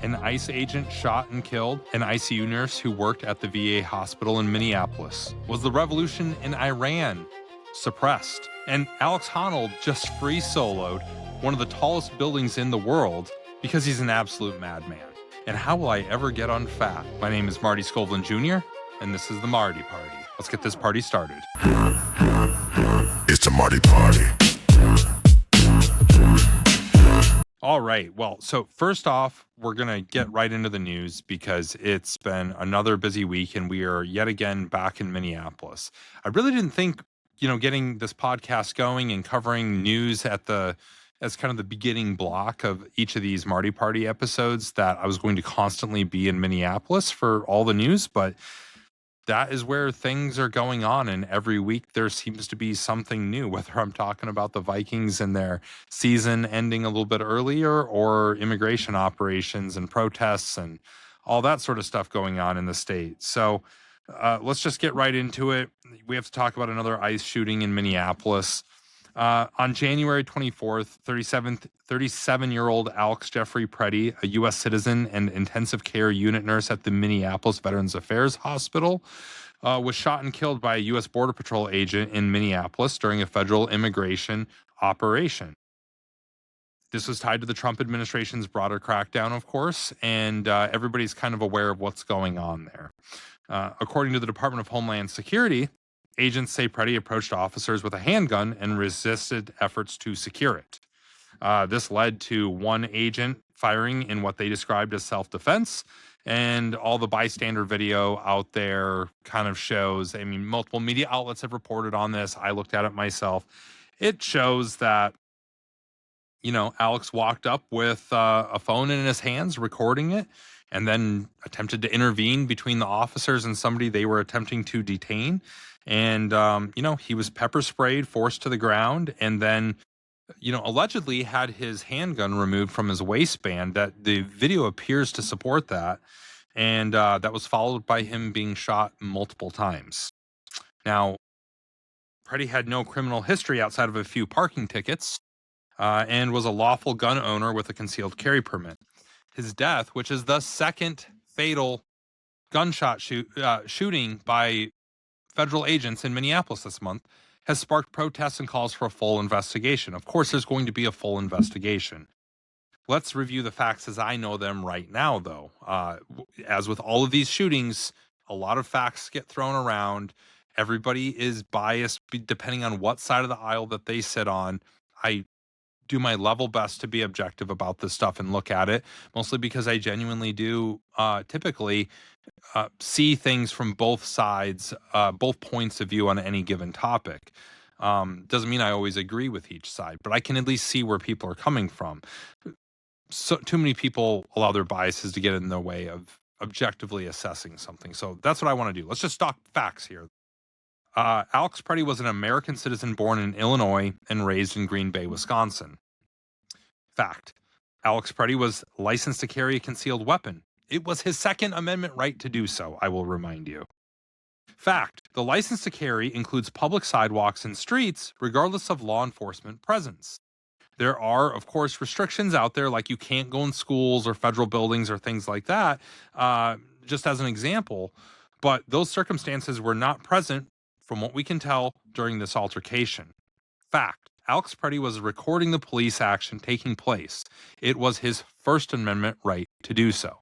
An ICE agent shot and killed an ICU nurse who worked at the VA hospital in Minneapolis. Was the revolution in Iran suppressed? And Alex Honnold just free soloed one of the tallest buildings in the world because he's an absolute madman. And how will I ever get unfat? My name is Marty Skovlin Jr., and this is the Marty Party. Let's get this party started. It's a Marty Party. All right. Well, so first off, we're going to get right into the news because it's been another busy week and we are yet again back in Minneapolis. I really didn't think, getting this podcast going and covering news as kind of the beginning block of each of these Marty Party episodes that I was going to constantly be in Minneapolis for all the news, but that is where things are going on. And every week there seems to be something new, whether I'm talking about the Vikings and their season ending a little bit earlier or immigration operations and protests and all that sort of stuff going on in the state. So let's just get right into it. We have to talk about another ICE shooting in Minneapolis. On January 24th, 37-year-old Alex Jeffrey Pretti, a U.S. citizen and intensive care unit nurse at the Minneapolis Veterans Affairs Hospital, was shot and killed by a U.S. Border Patrol agent in Minneapolis during a federal immigration operation. This was tied to the Trump administration's broader crackdown, of course, and everybody's kind of aware of what's going on there. According to the Department of Homeland Security, agents say Pretti approached officers with a handgun and resisted efforts to secure it. This led to one agent firing in what they described as self-defense, and all the bystander video out there kind of shows, multiple media outlets have reported on this. I looked at it myself. It shows that, Alex walked up with a phone in his hands, recording it, and then attempted to intervene between the officers and somebody they were attempting to detain. And, he was pepper sprayed, forced to the ground, and then, allegedly had his handgun removed from his waistband. That the video appears to support that. And that was followed by him being shot multiple times. Now, Pretti had no criminal history outside of a few parking tickets and was a lawful gun owner with a concealed carry permit. His death, which is the second fatal gunshot shooting by federal agents in Minneapolis this month, has sparked protests and calls for a full investigation. Of course, there's going to be a full investigation. Let's review the facts as I know them right now, though. As with all of these shootings, a lot of facts get thrown around. Everybody is biased depending on what side of the aisle that they sit on. I do my level best to be objective about this stuff and look at it, mostly because I genuinely do typically see things from both sides, both points of view on any given topic. Doesn't mean I always agree with each side, but I can at least see where people are coming from. So too many people allow their biases to get in the way of objectively assessing something. So that's what I want to do. Let's just talk facts here. Alex Pretti was an American citizen born in Illinois and raised in Green Bay, Wisconsin. Fact: Alex Pretti was licensed to carry a concealed weapon. It was his Second Amendment right to do so, I will remind you. Fact: the license to carry includes public sidewalks and streets, regardless of law enforcement presence. There are, of course, restrictions out there, like you can't go in schools or federal buildings or things like that, just as an example. But those circumstances were not present, from what we can tell, during this altercation. Fact: Alex Pretti was recording the police action taking place. It was his First Amendment right to do so.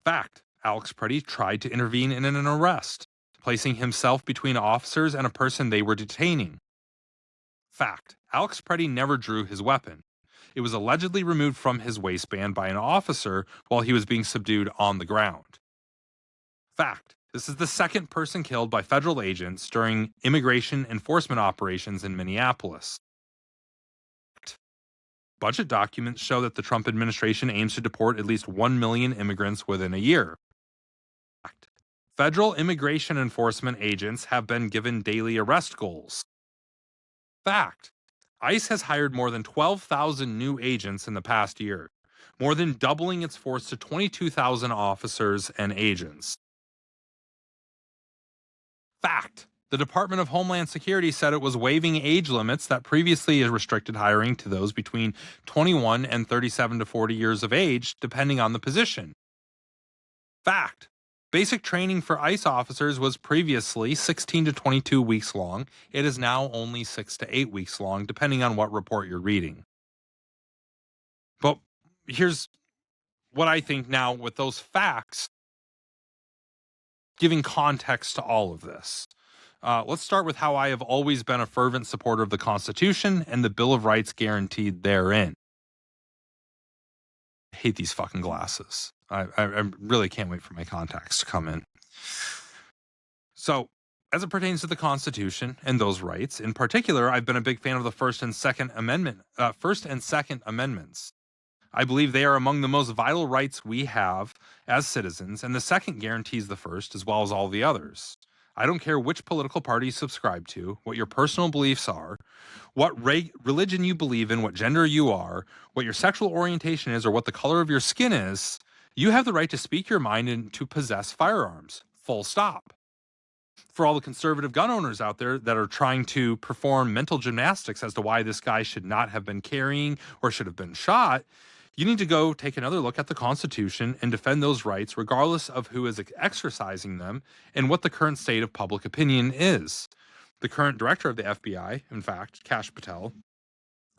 Fact: Alex Pretti tried to intervene in an arrest, placing himself between officers and a person they were detaining. Fact: Alex Pretti never drew his weapon. It was allegedly removed from his waistband by an officer while he was being subdued on the ground. Fact: this is the second person killed by federal agents during immigration enforcement operations in Minneapolis. Budget documents show that the Trump administration aims to deport at least 1 million immigrants within a year. Fact: federal immigration enforcement agents have been given daily arrest goals. Fact: ICE has hired more than 12,000 new agents in the past year, more than doubling its force to 22,000 officers and agents. Fact: The Department of Homeland Security said it was waiving age limits that previously restricted hiring to those between 21 and 37 to 40 years of age, depending on the position. Fact. Basic training for ICE officers was previously 16 to 22 weeks long. It is now only 6 to 8 weeks long, depending on what report you're reading. But here's what I think now with those facts, giving context to all of this. Let's start with how I have always been a fervent supporter of the Constitution and the Bill of Rights guaranteed therein. I hate these fucking glasses. I really can't wait for my contacts to come in. So, as it pertains to the Constitution and those rights, in particular, I've been a big fan of the First and Second Amendments. I believe they are among the most vital rights we have as citizens, and the second guarantees the first as well as all the others. I don't care which political party you subscribe to, what your personal beliefs are, what religion you believe in, what gender you are, what your sexual orientation is, or what the color of your skin is. You have the right to speak your mind and to possess firearms. Full stop. For all the conservative gun owners out there that are trying to perform mental gymnastics as to why this guy should not have been carrying or should have been shot, you need to go take another look at the Constitution and defend those rights regardless of who is exercising them and what the current state of public opinion is. The current director of the FBI, in fact, Kash Patel,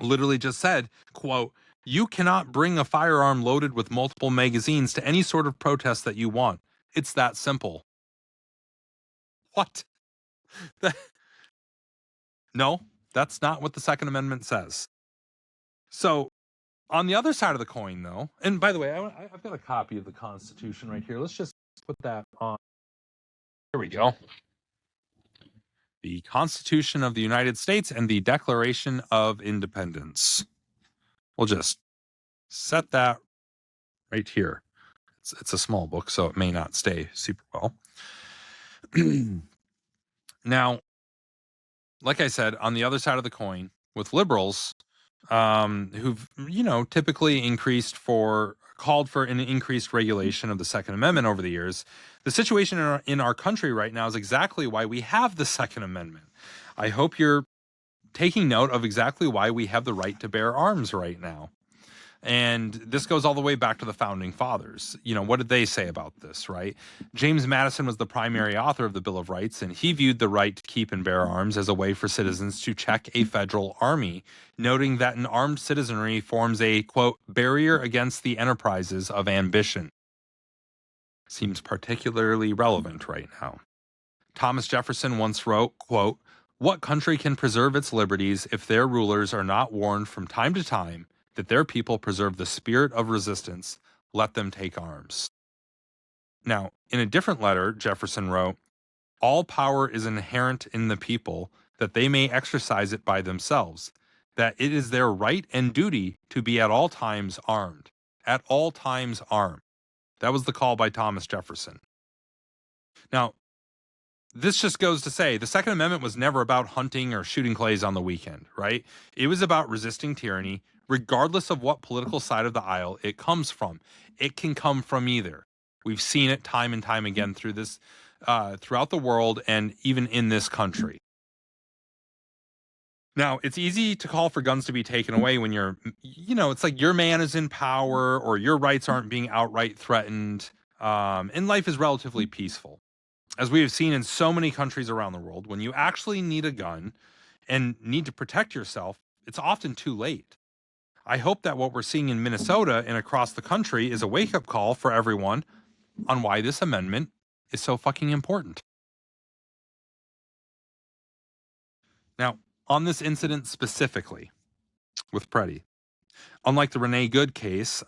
literally just said, quote, "You cannot bring a firearm loaded with multiple magazines to any sort of protest that you want. It's that simple." What? No, that's not what the Second Amendment says. So, on the other side of the coin, though, and by the way, I've got a copy of the Constitution right here. Let's just put that on. Here we go. The Constitution of the United States and the Declaration of Independence. We'll just set that right here. It's a small book, so it may not stay super well. Now, like I said, on the other side of the coin, with liberals, who've typically called for an increased regulation of the Second Amendment over the years, the situation in our country right now is exactly why we have the Second Amendment. I hope you're taking note of exactly why we have the right to bear arms right now. And this goes all the way back to the founding fathers. What did they say about this, right? James Madison was the primary author of the Bill of Rights, and he viewed the right to keep and bear arms as a way for citizens to check a federal army, noting that an armed citizenry forms a, quote, barrier against the enterprises of ambition. Seems particularly relevant right now. Thomas Jefferson once wrote, quote, "What country can preserve its liberties if their rulers are not warned from time to time that their people preserve the spirit of resistance? Let them take arms." Now, in a different letter, Jefferson wrote, "All power is inherent in the people, that they may exercise it by themselves, that it is their right and duty to be at all times armed." At all times armed. That was the call by Thomas Jefferson. Now, this just goes to say the Second Amendment was never about hunting or shooting clays on the weekend, right? It was about resisting tyranny, regardless of what political side of the aisle it comes from. It can come from either. We've seen it time and time again through this, throughout the world and even in this country. Now, it's easy to call for guns to be taken away when it's like your man is in power or your rights aren't being outright threatened, and life is relatively peaceful. As we have seen in so many countries around the world, when you actually need a gun and need to protect yourself, it's often too late. I hope that what we're seeing in Minnesota and across the country is a wake-up call for everyone on why this amendment is so fucking important. Now, on this incident specifically with Pretti, unlike the Renee Good case,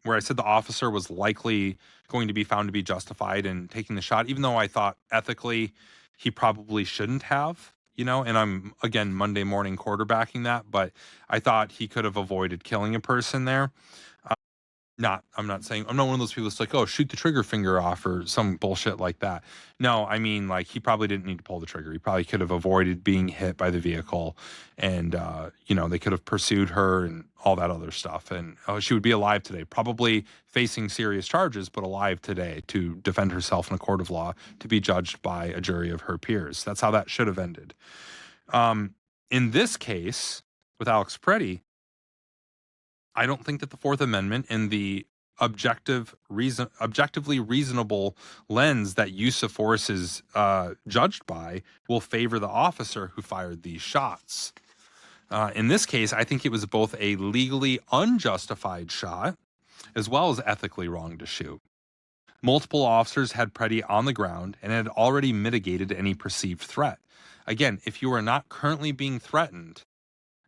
where I said the officer was likely going to be found to be justified in taking the shot, even though I thought ethically he probably shouldn't have, and I'm, again, Monday morning quarterbacking that, but I thought he could have avoided killing a person there. I'm not saying, I'm not one of those people that's like, oh, shoot the trigger finger off or some bullshit like that. No, I mean, like, he probably didn't need to pull the trigger. He probably could have avoided being hit by the vehicle, and they could have pursued her and all that other stuff, and she would be alive today, probably facing serious charges, but alive today to defend herself in a court of law, to be judged by a jury of her peers. That's how that should have ended. In this case with Alex Pretti, I don't think that the Fourth Amendment and the objectively reasonable lens that use of force is judged by will favor the officer who fired these shots. In this case, I think it was both a legally unjustified shot as well as ethically wrong to shoot. Multiple officers had Pretti on the ground and had already mitigated any perceived threat. Again, if you are not currently being threatened,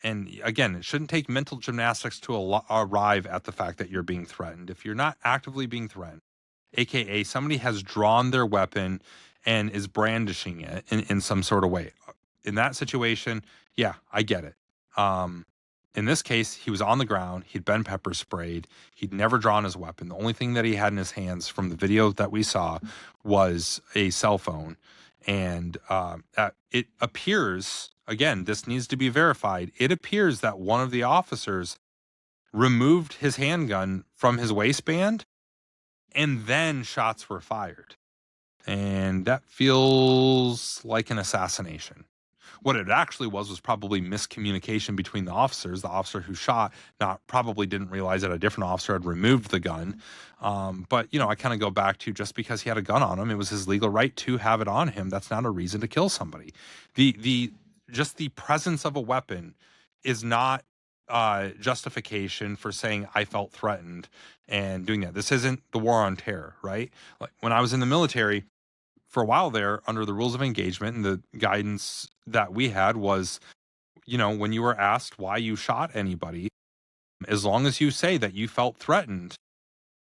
and again, it shouldn't take mental gymnastics to arrive at the fact that you're being threatened. If you're not actively being threatened, AKA somebody has drawn their weapon and is brandishing it in some sort of way. In that situation, yeah, I get it. In this case, he was on the ground. He'd been pepper sprayed. He'd never drawn his weapon. The only thing that he had in his hands from the video that we saw was a cell phone. And it appears, again, this needs to be verified. It appears that one of the officers removed his handgun from his waistband and then shots were fired. And that feels like an assassination. What it actually was probably miscommunication between the officers. The officer who shot probably didn't realize that a different officer had removed the gun. But, I kind of go back to, just because he had a gun on him, it was his legal right to have it on him. That's not a reason to kill somebody. Just the presence of a weapon is not justification for saying I felt threatened and doing that. This isn't the war on terror, right? Like when I was in the military, for a while there, under the rules of engagement and the guidance that we had was, when you were asked why you shot anybody, as long as you say that you felt threatened,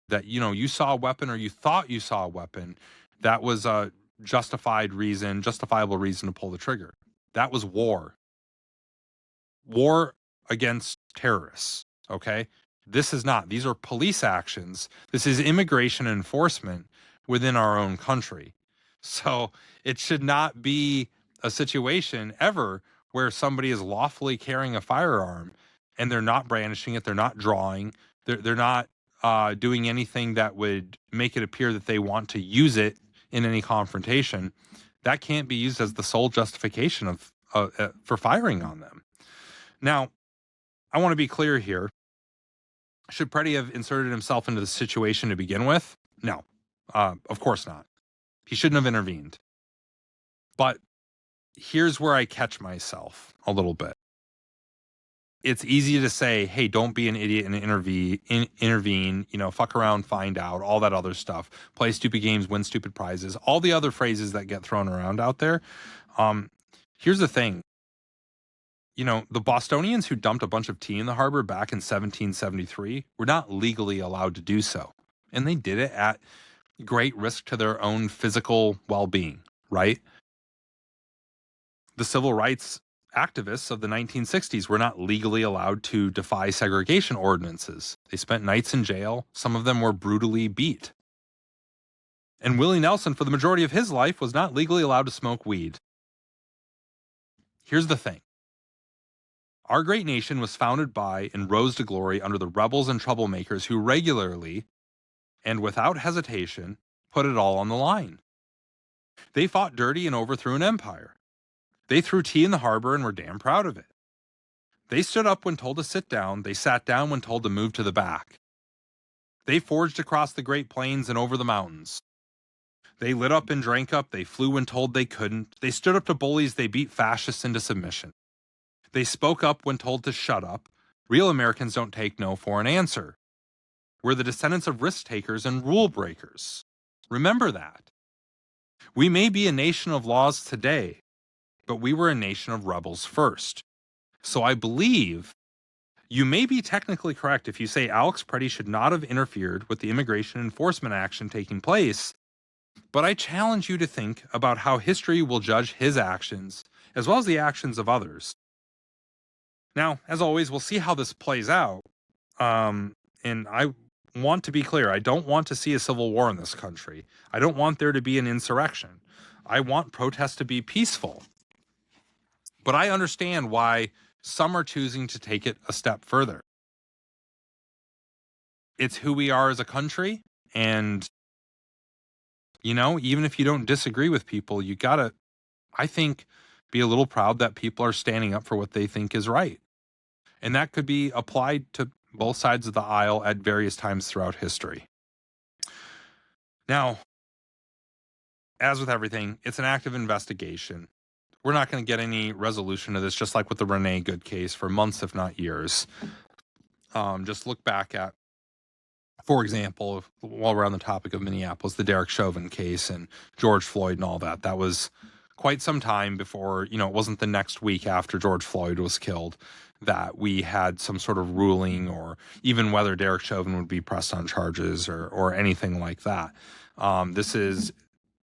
that, you saw a weapon or you thought you saw a weapon, that was a justifiable reason to pull the trigger. That was war against terrorists. Okay. This is not, these are police actions. This is immigration enforcement within our own country. So it should not be a situation ever where somebody is lawfully carrying a firearm and they're not brandishing it, they're not drawing, they're not doing anything that would make it appear that they want to use it in any confrontation. That can't be used as the sole justification for firing on them. Now, I want to be clear here. Should Pretti have inserted himself into the situation to begin with? No, of course not. He shouldn't have intervened. But here's where I catch myself a little bit. It's easy to say, hey, don't be an idiot and intervene, fuck around, find out, all that other stuff. Play stupid games, win stupid prizes, all the other phrases that get thrown around out there. Here's the thing. The Bostonians who dumped a bunch of tea in the harbor back in 1773 were not legally allowed to do so. And they did it at great risk to their own physical well-being, right? The civil rights activists of the 1960s were not legally allowed to defy segregation ordinances. They spent nights in jail. Some of them were brutally beat. And Willie Nelson, for the majority of his life, was not legally allowed to smoke weed. Here's the thing. Our great nation was founded by and rose to glory under the rebels and troublemakers who regularly and without hesitation put it all on the line. They fought dirty and overthrew an empire. They threw tea in the harbor and were damn proud of it. They stood up when told to sit down. They sat down when told to move to the back. They forged across the Great Plains and over the mountains. They lit up and drank up. They flew when told they couldn't. They stood up to bullies. They beat fascists into submission. They spoke up when told to shut up. Real Americans don't take no for an answer. We're the descendants of risk takers and rule breakers. Remember that. We may be a nation of laws today, but we were a nation of rebels first. So I believe you may be technically correct if you say Alex Pretti should not have interfered with the immigration enforcement action taking place, but I challenge you to think about how history will judge his actions as well as the actions of others. Now, as always, we'll see how this plays out. And I want to be clear. I don't want to see a civil war in this country. I don't want there to be an insurrection. I want protests to be peaceful. But I understand why some are choosing to take it a step further. It's who we are as a country. And, you know, even if you don't disagree with people, you got to, I think, be a little proud that people are standing up for what they think is right. And that could be applied to both sides of the aisle at various times throughout history. Now, as with everything, it's an active investigation. We're not going to get any resolution to this, just like with the Renee Good case, for months, if not years. Just look back at, for example, while we're on the topic of Minneapolis, the Derek Chauvin case and George Floyd and all that. That was quite some time before, you know, it wasn't the next week after George Floyd was killed that we had some sort of ruling, or even whether Derek Chauvin would be pressed on charges or anything like that. This is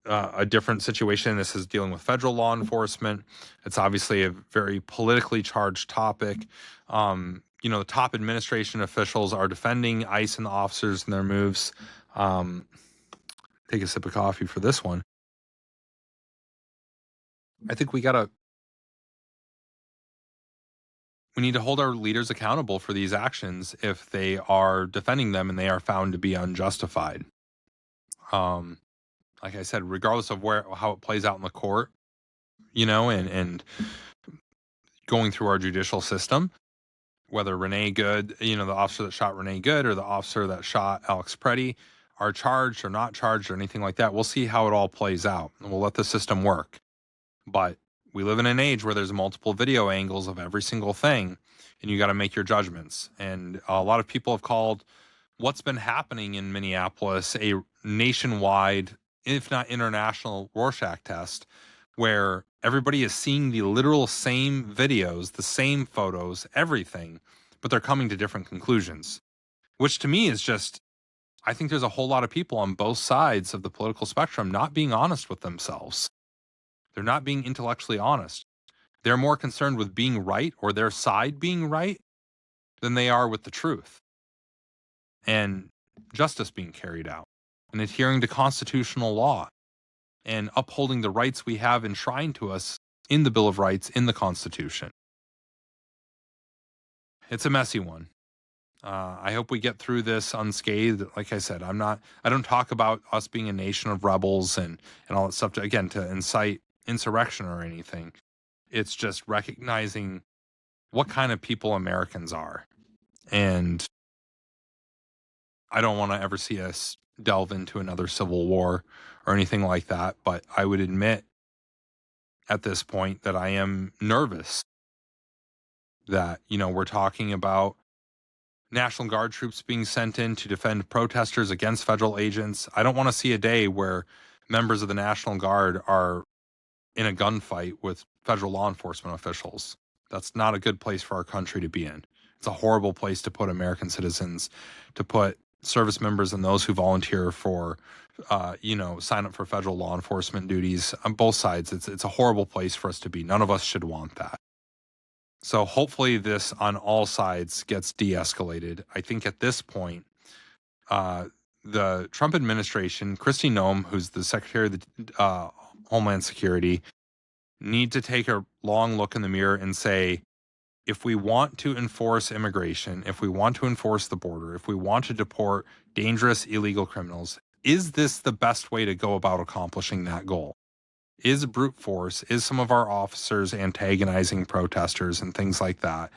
a different situation. This is dealing with federal law enforcement. It's obviously a very politically charged topic. You know, the top administration officials are defending ICE and the officers and their moves. Take a sip of coffee for this one. I think we need to hold our leaders accountable for these actions if they are defending them and they are found to be unjustified. Like I said, regardless of how it plays out in the court, you know, and going through our judicial system, whether Renee Good, you know, the officer that shot Renee Good or the officer that shot Alex Pretti are charged or not charged or anything like that, we'll see how it all plays out and we'll let the system work. But we live in an age where there's multiple video angles of every single thing, and you got to make your judgments. And a lot of people have called what's been happening in Minneapolis a nationwide, if not international, Rorschach test, where everybody is seeing the literal same videos, the same photos, everything, but they're coming to different conclusions, which to me is just, I think there's a whole lot of people on both sides of the political spectrum not being honest with themselves. They're not being intellectually honest. They're more concerned with being right or their side being right than they are with the truth and justice being carried out and adhering to constitutional law and upholding the rights we have enshrined to us in the Bill of Rights, in the Constitution. It's a messy one. I hope we get through this unscathed. Like I said, I don't talk about us being a nation of rebels and all that stuff to incite insurrection or anything. It's just recognizing what kind of people Americans are. And I don't want to ever see us delve into another civil war or anything like that. But I would admit at this point that I am nervous that, you know, we're talking about National Guard troops being sent in to defend protesters against federal agents. I don't want to see a day where members of the National Guard are in a gunfight with federal law enforcement officials. That's not a good place for our country to be in. It's a horrible place to put American citizens, to put service members and those who volunteer for, sign up for federal law enforcement duties on both sides. It's a horrible place for us to be. None of us should want that. So hopefully this on all sides gets de-escalated. I think at this point, the Trump administration, Kristi Noem, who's the Secretary of the Homeland Security, need to take a long look in the mirror and say, if we want to enforce immigration, if we want to enforce the border, if we want to deport dangerous illegal criminals, is this the best way to go about accomplishing that goal? Is brute force, is some of our officers antagonizing protesters and things like that?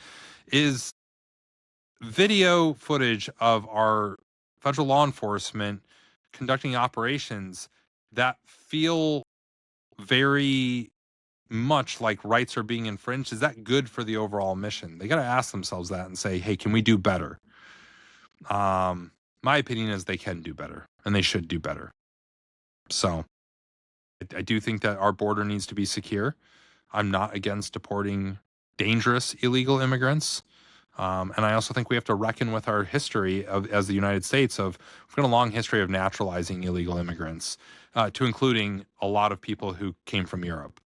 Is video footage of our federal law enforcement conducting operations that feel very much like rights are being infringed, is that good for the overall mission? They got to ask themselves that and say, hey, can we do better? My opinion is they can do better and they should do better. So I do think that our border needs to be secure. I'm not against deporting dangerous illegal immigrants. And I also think we have to reckon with our history as the United States we've got a long history of naturalizing illegal immigrants, to including a lot of people who came from Europe.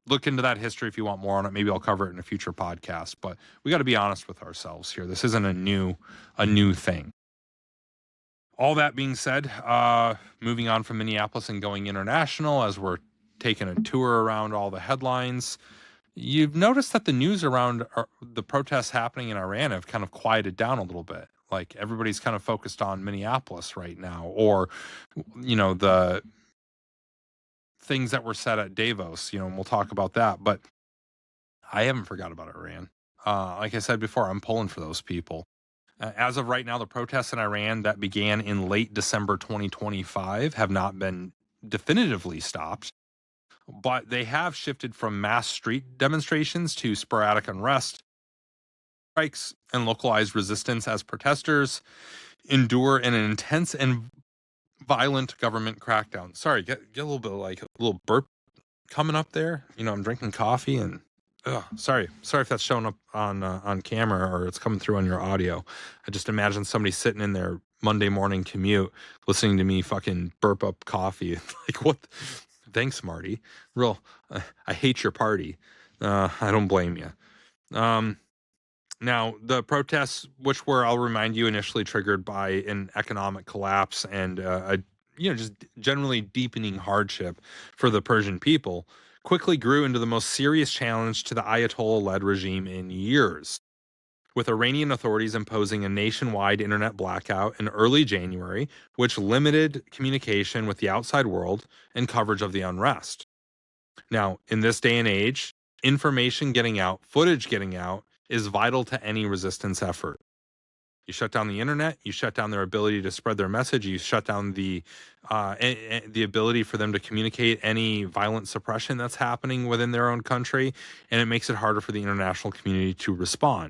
look into that history if you want more on it. Maybe I'll cover it in a future podcast. But we got to be honest with ourselves here. This isn't a new thing. All that being said, moving on from Minneapolis and going international as we're taking a tour around all the headlines, you've noticed that the news around the protests happening in Iran have kind of quieted down a little bit. Like everybody's kind of focused on Minneapolis right now, or, the things that were said at Davos, and we'll talk about that. But I haven't forgot about Iran. Like I said before, I'm pulling for those people. As of right now, the protests in Iran that began in late December 2025 have not been definitively stopped, but they have shifted from mass street demonstrations to sporadic unrest, strikes, and localized resistance as protesters endure an intense and violent government crackdown. Sorry, get a little bit like a little burp coming up there. I'm drinking coffee and sorry if that's showing up on camera or it's coming through on your audio. I just imagine somebody sitting in their Monday morning commute listening to me fucking burp up coffee. Like, what? Thanks, Marty. I hate your party. I don't blame you. Now, the protests, which were, I'll remind you, initially triggered by an economic collapse and just generally deepening hardship for the Persian people, quickly grew into the most serious challenge to the Ayatollah-led regime in years, with Iranian authorities imposing a nationwide internet blackout in early January, which limited communication with the outside world and coverage of the unrest. Now, in this day and age, information getting out, footage getting out, is vital to any resistance effort. You shut down the internet, you shut down their ability to spread their message, you shut down the ability for them to communicate any violent suppression that's happening within their own country, and it makes it harder for the international community to respond.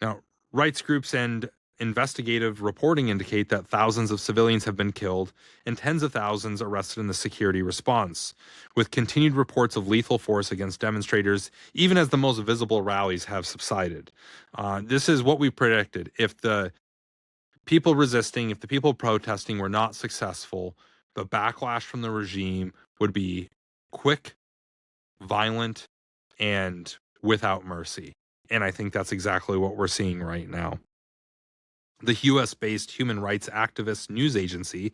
Now, rights groups and investigative reporting indicate that thousands of civilians have been killed and tens of thousands arrested in the security response, with continued reports of lethal force against demonstrators, even as the most visible rallies have subsided. This is what we predicted. If the people resisting, if the people protesting were not successful, the backlash from the regime would be quick, violent, and without mercy. And I think that's exactly what we're seeing right now. The US-based human rights activist news agency,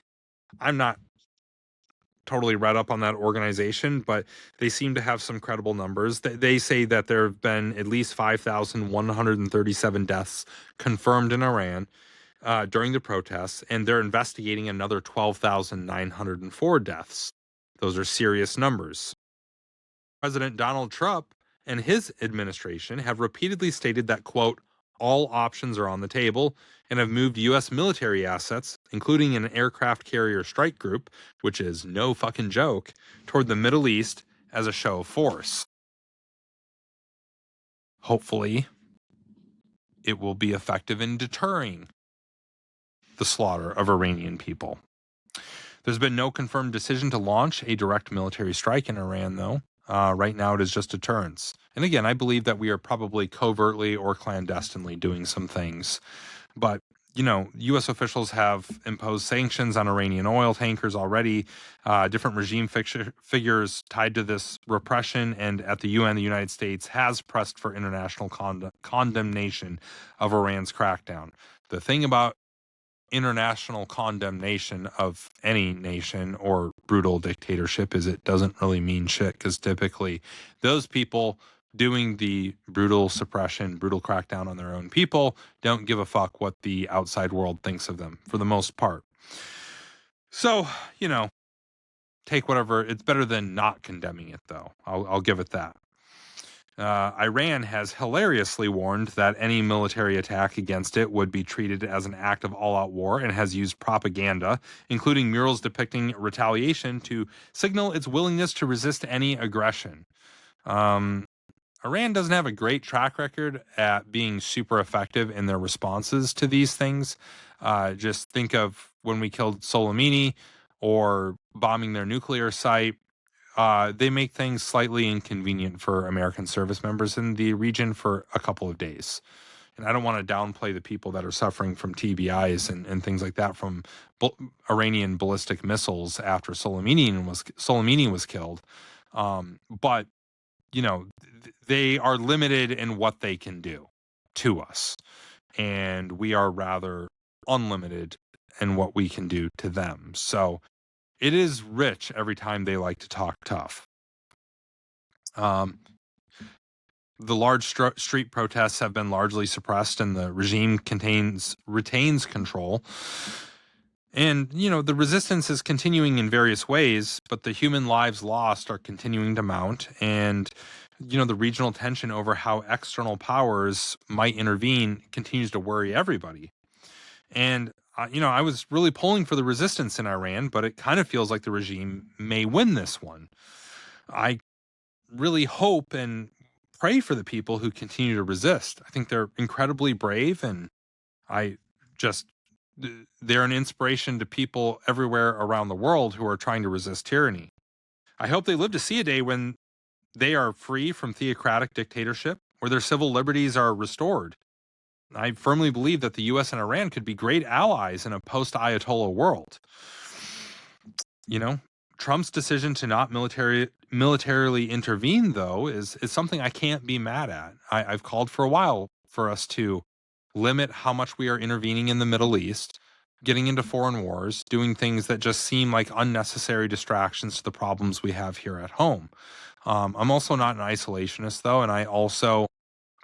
I'm not totally read up on that organization, but they seem to have some credible numbers. They say that there have been at least 5,137 deaths confirmed in Iran during the protests, and they're investigating another 12,904 deaths. Those are serious numbers. President Donald Trump and his administration have repeatedly stated that, quote, all options are on the table, and have moved U.S. military assets, including an aircraft carrier strike group, which is no fucking joke, toward the Middle East as a show of force. Hopefully, it will be effective in deterring the slaughter of Iranian people. There's been no confirmed decision to launch a direct military strike in Iran, though. Right now, it is just deterrence. And again, I believe that we are probably covertly or clandestinely doing some things. But, U.S. officials have imposed sanctions on Iranian oil tankers already. Different regime figures tied to this repression, and at the UN, the United States has pressed for international condemnation of Iran's crackdown. The thing about international condemnation of any nation or brutal dictatorship is it doesn't really mean shit, because typically those people doing the brutal suppression, brutal crackdown on their own people don't give a fuck what the outside world thinks of them for the most part. So, take whatever. It's better than not condemning it, though. I'll give it that. Iran has hilariously warned that any military attack against it would be treated as an act of all-out war, and has used propaganda, including murals depicting retaliation, to signal its willingness to resist any aggression. Iran doesn't have a great track record at being super effective in their responses to these things. Just think of when we killed Soleimani or bombing their nuclear site. They make things slightly inconvenient for American service members in the region for a couple of days. And I don't want to downplay the people that are suffering from TBIs and things like that from Iranian ballistic missiles after Soleimani was killed. But they are limited in what they can do to us, and we are rather unlimited in what we can do to them. So it is rich every time they like to talk tough. The large street protests have been largely suppressed, and the regime retains control. And, the resistance is continuing in various ways, but the human lives lost are continuing to mount. And, the regional tension over how external powers might intervene continues to worry everybody. And, I was really pulling for the resistance in Iran, but it kind of feels like the regime may win this one. I really hope and pray for the people who continue to resist. I think they're incredibly brave, and I just they're an inspiration to people everywhere around the world who are trying to resist tyranny. I hope they live to see a day when they are free from theocratic dictatorship, where their civil liberties are restored. I firmly believe that the US and Iran could be great allies in a post-Ayatollah world. Trump's decision to not militarily intervene, though, is something I can't be mad at. I've called for a while for us to limit how much we are intervening in the Middle East, getting into foreign wars, doing things that just seem like unnecessary distractions to the problems we have here at home. I'm also not an isolationist, though, and I also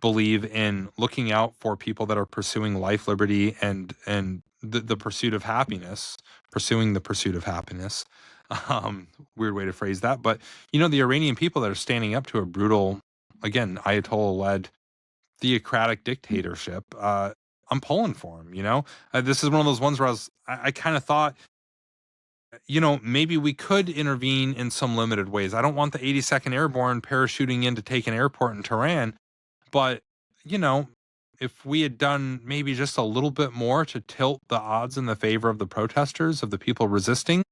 believe in looking out for people that are pursuing life, liberty, and the pursuit of happiness, pursuing the pursuit of happiness. Weird way to phrase that. But, the Iranian people that are standing up to a brutal, again, Ayatollah-led theocratic dictatorship, I'm pulling for them, this is one of those ones where I kind of thought, maybe we could intervene in some limited ways. I don't want the 82nd Airborne parachuting in to take an airport in Tehran, but, if we had done maybe just a little bit more to tilt the odds in the favor of the protesters, of the people resisting,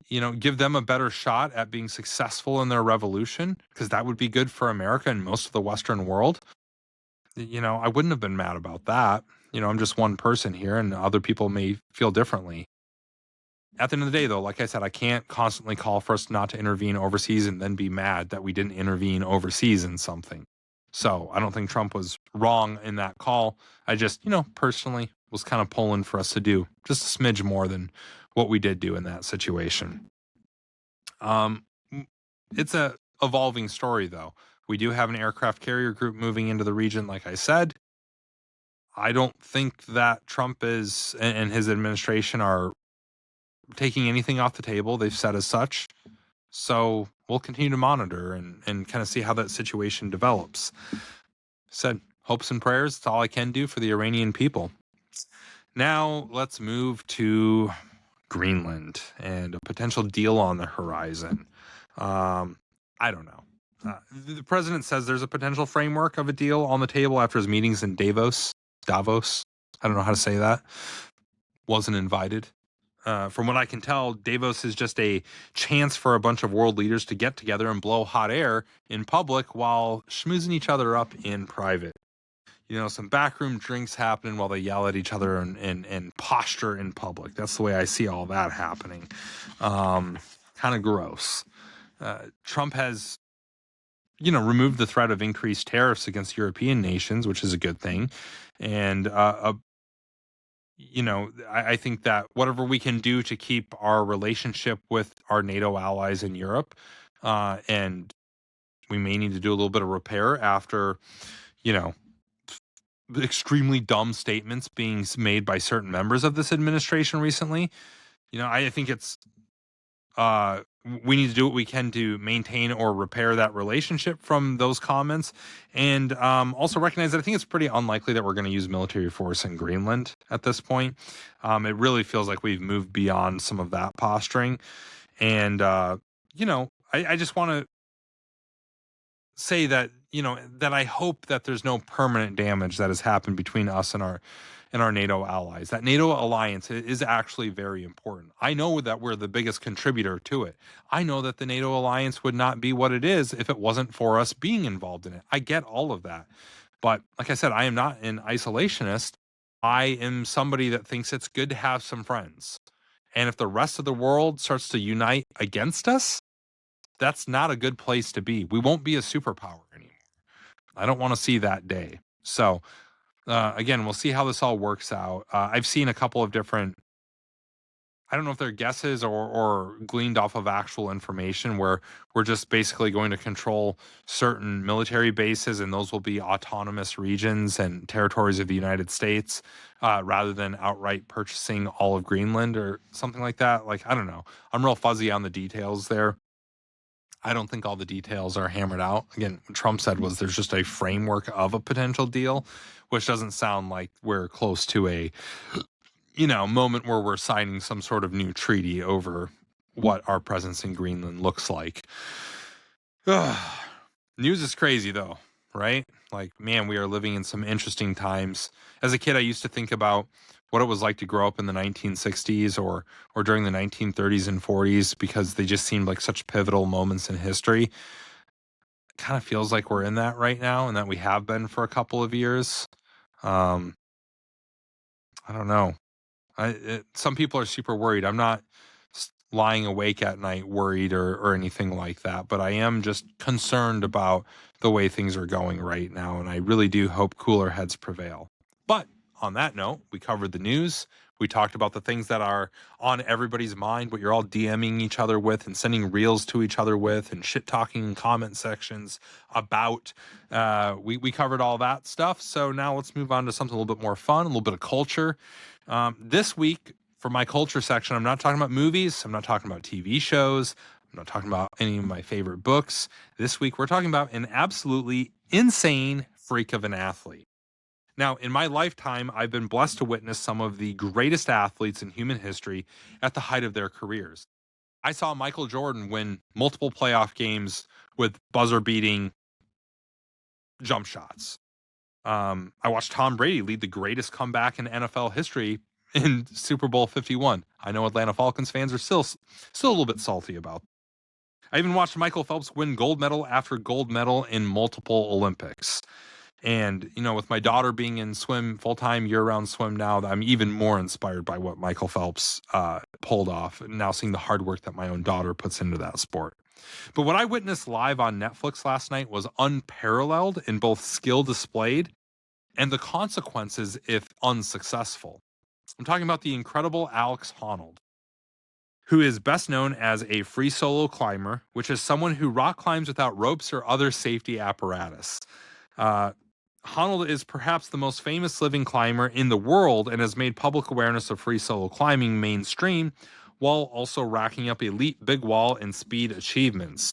give them a better shot at being successful in their revolution, because that would be good for America and most of the Western world. I wouldn't have been mad about that. I'm just one person here, and other people may feel differently. At the end of the day, though, like I said, I can't constantly call for us not to intervene overseas and then be mad that we didn't intervene overseas in something. So I don't think Trump was wrong in that call. I just, personally was kind of pulling for us to do just a smidge more than what we did do in that situation. It's a evolving story, though. We do have an aircraft carrier group moving into the region, like I said. I don't think that Trump is and his administration are taking anything off the table. They've said as such. So we'll continue to monitor and kind of see how that situation develops. Said hopes and prayers. It's all I can do for the Iranian people. Now let's move to Greenland and a potential deal on the horizon. I don't know. The president says there's a potential framework of a deal on the table after his meetings in Davos. I don't know how to say that. Wasn't invited. From what I can tell, Davos is just a chance for a bunch of world leaders to get together and blow hot air in public while schmoozing each other up in private. Some backroom drinks happening while they yell at each other and posture in public. That's the way I see all that happening. Kind of gross. Trump has, removed the threat of increased tariffs against European nations, which is a good thing. And I think that whatever we can do to keep our relationship with our NATO allies in Europe, and we may need to do a little bit of repair after, extremely dumb statements being made by certain members of this administration recently. I think it's we need to do what we can to maintain or repair that relationship from those comments, and also recognize that I think it's pretty unlikely that we're going to use military force in Greenland at this point. It really feels like we've moved beyond some of that posturing, and I just want to say that that I hope that there's no permanent damage that has happened between us and our NATO allies. That NATO alliance is actually very important. I know that we're the biggest contributor to it. I know that the NATO alliance would not be what it is if it wasn't for us being involved in it. I get all of that. But like I said, I am not an isolationist. I am somebody that thinks it's good to have some friends. And if the rest of the world starts to unite against us, That's not a good place to be. We won't be a superpower anymore. I don't want to see that day. So, again, we'll see how this all works out. I've seen a couple of different, I don't know if they're guesses or gleaned off of actual information, where we're just basically going to control certain military bases, and those will be autonomous regions and territories of the United States, rather than outright purchasing all of Greenland or something like that. Like, I don't know. I'm real fuzzy on the details there. I don't think all the details are hammered out. Again, what Trump said was there's just a framework of a potential deal, which doesn't sound like we're close to a, moment where we're signing some sort of new treaty over what our presence in Greenland looks like. News is crazy though, right? Like, man, we are living in some interesting times. As a kid, I used to think about what it was like to grow up in the 1960s or during the 1930s and 40s, because they just seemed like such pivotal moments in history. It kind of feels like we're in that right now, and that we have been for a couple of years. I don't know. Some people are super worried. I'm not lying awake at night worried or anything like that, but I am just concerned about the way things are going right now, and I really do hope cooler heads prevail. But on that note, we covered the news. We talked about the things that are on everybody's mind, what you're all DMing each other with and sending reels to each other with and shit talking in comment sections about. We covered all that stuff. So now let's move on to something a little bit more fun, a little bit of culture. This week, for my culture section, I'm not talking about movies. I'm not talking about TV shows. I'm not talking about any of my favorite books. This week, we're talking about an absolutely insane freak of an athlete. Now, in my lifetime, I've been blessed to witness some of the greatest athletes in human history at the height of their careers. I saw Michael Jordan win multiple playoff games with buzzer-beating jump shots. I watched Tom Brady lead the greatest comeback in NFL history in Super Bowl 51. I know Atlanta Falcons fans are still a little bit salty about. I even watched Michael Phelps win gold medal after gold medal in multiple Olympics. And, with my daughter being in swim, full-time year-round swim now, I'm even more inspired by what Michael Phelps pulled off, and now seeing the hard work that my own daughter puts into that sport. But what I witnessed live on Netflix last night was unparalleled in both skill displayed and the consequences if unsuccessful. I'm talking about the incredible Alex Honnold, who is best known as a free solo climber, which is someone who rock climbs without ropes or other safety apparatus. Honnold is perhaps the most famous living climber in the world and has made public awareness of free solo climbing mainstream, while also racking up elite big wall and speed achievements.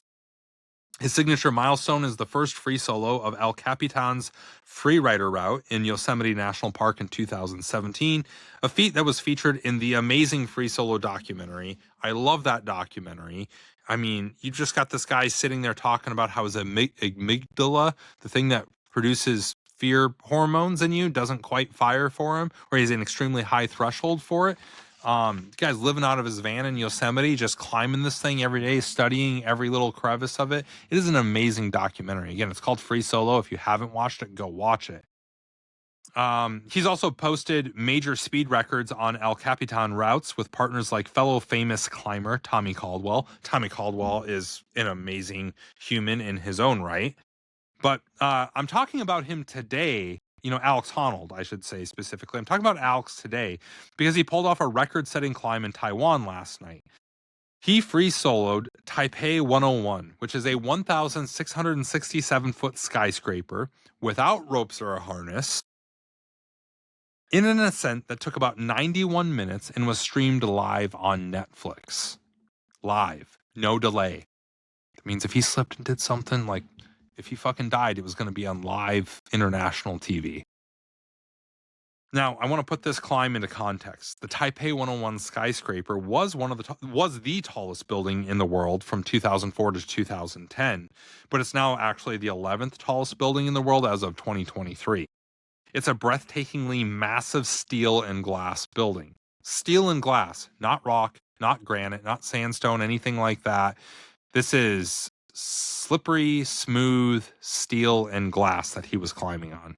His signature milestone is the first free solo of El Capitan's freerider route in Yosemite National Park in 2017, a feat that was featured in the amazing free solo documentary. I love that documentary. I mean, you just got this guy sitting there talking about how his amygdala, the thing that produces fear hormones in you, doesn't quite fire for him, or he's an extremely high threshold for it. The guy's living out of his van in Yosemite, just climbing this thing every day, studying every little crevice of it. It is an amazing documentary. Again, it's called Free Solo. If you haven't watched it, go watch it. He's also posted major speed records on El Capitan routes with partners like fellow famous climber Tommy Caldwell. Tommy Caldwell is an amazing human in his own right. But I'm talking about him today, Alex Honnold, I should say specifically. I'm talking about Alex today because he pulled off a record-setting climb in Taiwan last night. He free soloed Taipei 101, which is a 1,667-foot skyscraper without ropes or a harness, in an ascent that took about 91 minutes and was streamed live on Netflix. Live, no delay. That means if he slipped and did something, like if he fucking died, it was going to be on live international TV. Now, I want to put this climb into context. The Taipei 101 skyscraper was the tallest building in the world from 2004 to 2010, but it's now actually the 11th tallest building in the world as of 2023. It's a breathtakingly massive steel and glass building. Steel and glass, not rock, not granite, not sandstone, anything like that. This is slippery, smooth steel and glass that he was climbing on.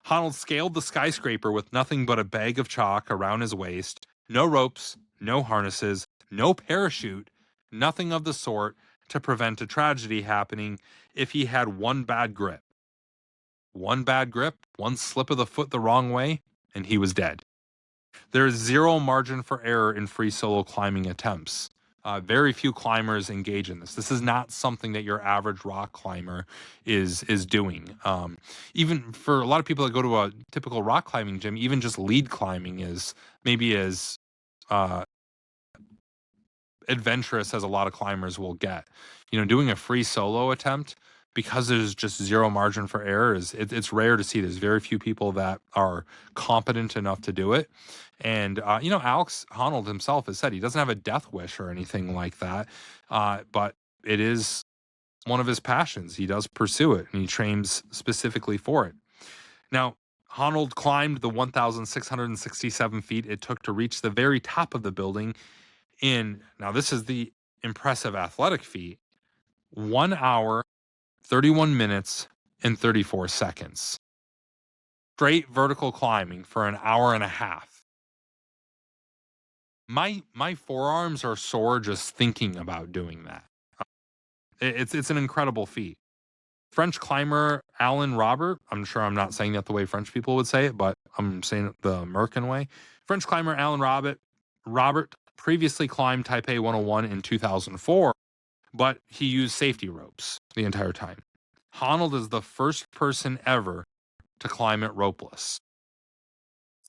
Honnold scaled the skyscraper with nothing but a bag of chalk around his waist, no ropes, no harnesses, no parachute, nothing of the sort, to prevent a tragedy happening if he had one bad grip. One bad grip, one slip of the foot the wrong way, and he was dead. There is zero margin for error in free solo climbing attempts. Very few climbers engage in this. This is not something that your average rock climber is doing. Even for a lot of people that go to a typical rock climbing gym, even just lead climbing is maybe as uh, adventurous as a lot of climbers will get. Doing a free solo attempt, because there's just zero margin for error, it's rare to see. There's very few people that are competent enough to do it. And Alex Honnold himself has said he doesn't have a death wish or anything like that, but it is one of his passions. He does pursue it, and he trains specifically for it. Now, Honnold climbed the 1,667 feet it took to reach the very top of the building now this is the impressive athletic feat, 1 hour, 31 minutes, and 34 seconds. Straight vertical climbing for an hour and a half. My forearms are sore just thinking about doing that. It's an incredible feat. French climber Alan Robert, I'm sure I'm not saying that the way French people would say it, but I'm saying it the American way. French climber Alan Robert previously climbed Taipei 101 in 2004, but he used safety ropes the entire time. Honnold is the first person ever to climb it ropeless.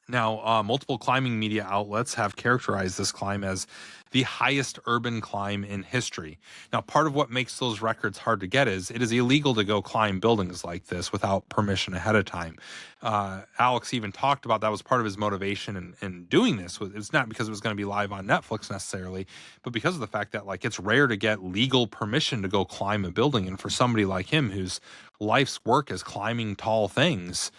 Now, multiple climbing media outlets have characterized this climb as the highest urban climb in history. Now, part of what makes those records hard to get is it is illegal to go climb buildings like this without permission ahead of time. Alex even talked about that was part of his motivation in doing this. It's not because it was going to be live on Netflix necessarily, but because of the fact that it's rare to get legal permission to go climb a building. And for somebody like him whose life's work is climbing tall things,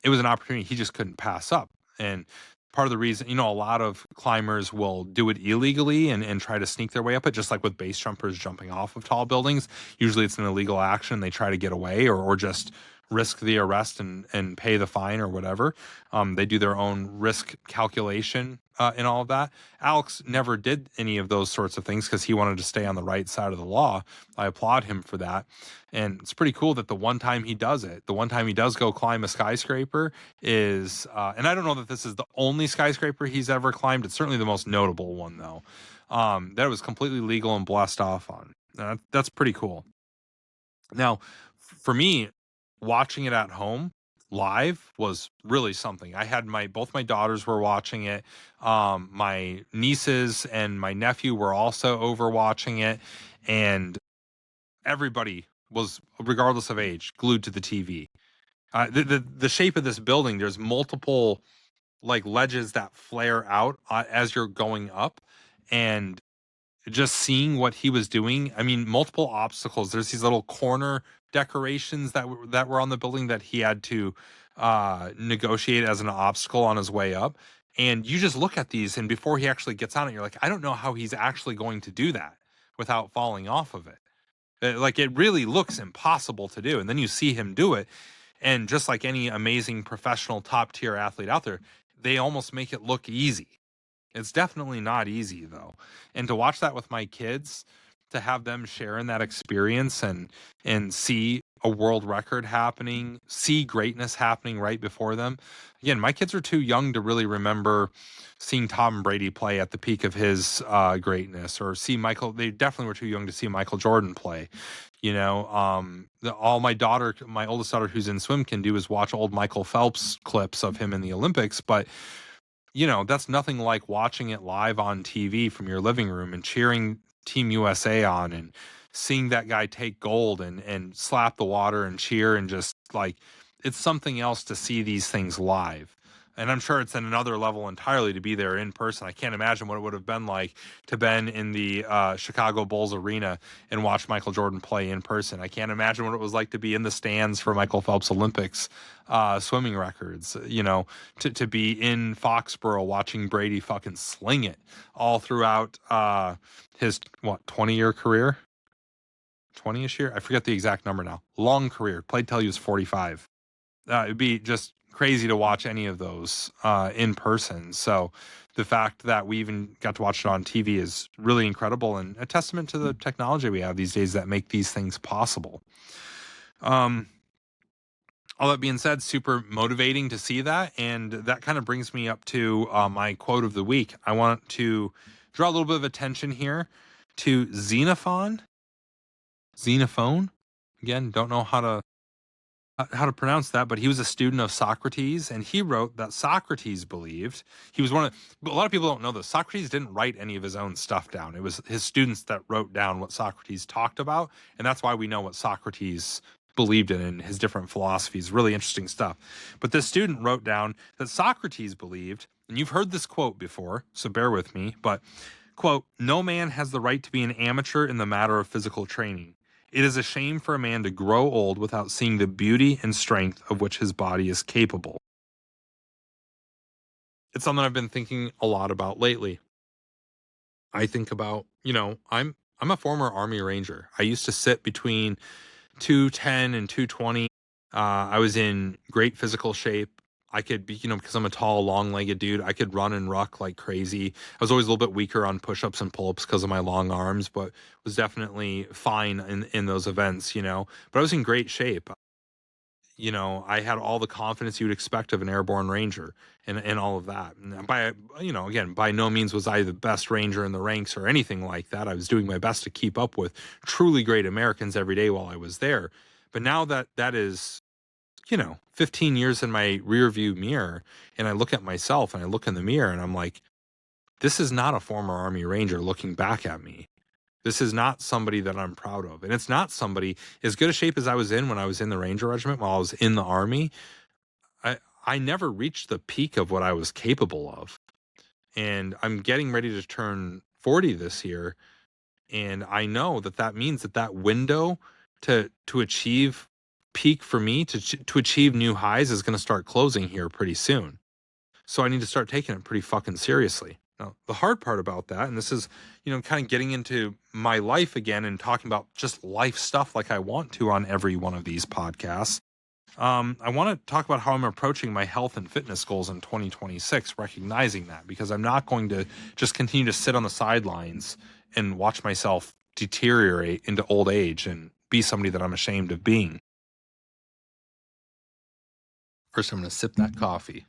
it was an opportunity he just couldn't pass up. And part of the reason, a lot of climbers will do it illegally and try to sneak their way up it, just like with base jumpers jumping off of tall buildings. Usually it's an illegal action. They try to get away or just risk the arrest and pay the fine or whatever. They do their own risk calculation and all of that. Alex never did any of those sorts of things because he wanted to stay on the right side of the law. I applaud him for that. And it's pretty cool that the one time he does go climb a skyscraper is, and I don't know that this is the only skyscraper he's ever climbed. It's certainly the most notable one, though, that it was completely legal and blessed off on. That's pretty cool. Now, for me, watching it at home live was really something. I had both my daughters were watching it. My nieces and my nephew were also over watching it, and everybody was, regardless of age, glued to the TV. The shape of this building, there's multiple ledges that flare out as you're going up, and just seeing what he was doing. I mean, multiple obstacles. There's these little corner decorations that were on the building that he had to negotiate as an obstacle on his way up. And you just look at these, and before he actually gets on it, you're like, I don't know how he's actually going to do that without falling off of it. It really looks impossible to do. And then you see him do it. And just like any amazing professional top tier athlete out there, they almost make it look easy. It's definitely not easy, though. And to watch that with my kids, to have them share in that experience and see a world record happening, see greatness happening right before them. Again, my kids are too young to really remember seeing Tom Brady play at the peak of his greatness, or see Michael. They definitely were too young to see Michael Jordan play. All my oldest daughter who's in swim can do is watch old Michael Phelps clips of him in the Olympics, but that's nothing like watching it live on TV from your living room and cheering Team USA on and seeing that guy take gold and slap the water and cheer, and just it's something else to see these things live. And I'm sure it's at another level entirely to be there in person. I can't imagine what it would have been like to been in the Chicago Bulls arena and watch Michael Jordan play in person. I can't imagine what it was like to be in the stands for Michael Phelps Olympics swimming records, to be in Foxborough watching Brady fucking sling it all throughout his, 20-year career? 20-ish year? I forget the exact number now. Long career. Played till he was 45. It'd be just crazy to watch any of those in person. So the fact that we even got to watch it on TV is really incredible and a testament to the technology we have these days that make these things possible. All that being said, super motivating to see that. And that kind of brings me up to my quote of the week. I want to draw a little bit of attention here to Xenophon. Again, don't know how to pronounce that, but he was a student of Socrates, and he wrote that Socrates believed he was a lot of people don't know this. Socrates didn't write any of his own stuff down. It was his students that wrote down what Socrates talked about, and that's why we know what Socrates believed in and his different philosophies. Really interesting stuff. But this student wrote down that Socrates believed, and you've heard this quote before, so bear with me, but quote, "No man has the right to be an amateur in the matter of physical training. It is a shame for a man to grow old without seeing the beauty and strength of which his body is capable." It's something I've been thinking a lot about lately. I think about, I'm a former Army Ranger. I used to sit between 210 and 220. I was in great physical shape. I could be, because I'm a tall, long-legged dude, I could run and ruck like crazy. I was always a little bit weaker on push-ups and pull-ups because of my long arms, but was definitely fine in those events, But I was in great shape. I had all the confidence you would expect of an airborne ranger and all of that. And again, by no means was I the best ranger in the ranks or anything like that. I was doing my best to keep up with truly great Americans every day while I was there. But now that is, 15 years in my rear view mirror, and I look at myself and I look in the mirror and I'm like, this is not a former Army Ranger looking back at me. This is not somebody that I'm proud of. And it's not somebody as good a shape as I was in when I was in the Ranger Regiment while I was in the Army. I never reached the peak of what I was capable of. And I'm getting ready to turn 40 this year. And I know that means that window to achieve peak for me, to achieve new highs is going to start closing here pretty soon. So I need to start taking it pretty fucking seriously. Now, the hard part about that, and this is, kind of getting into my life again and talking about just life stuff like I want to on every one of these podcasts. I want to talk about how I'm approaching my health and fitness goals in 2026, recognizing that because I'm not going to just continue to sit on the sidelines and watch myself deteriorate into old age and be somebody that I'm ashamed of being. First, I'm going to sip that coffee.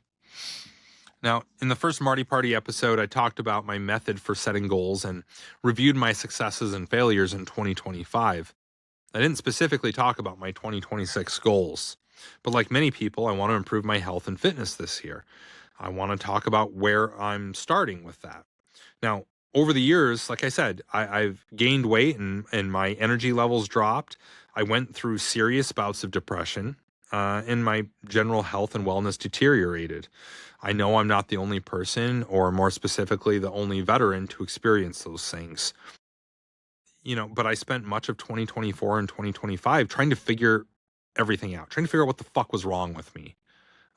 Now, in the first Marty Party episode, I talked about my method for setting goals and reviewed my successes and failures in 2025. I didn't specifically talk about my 2026 goals, but like many people, I want to improve my health and fitness this year. I want to talk about where I'm starting with that. Now, over the years, like I said, I've gained weight and my energy levels dropped. I went through serious bouts of depression, and my general health and wellness deteriorated. I know I'm not the only person, or more specifically, the only veteran to experience those things. But I spent much of 2024 and 2025 trying to figure everything out, trying to figure out what the fuck was wrong with me.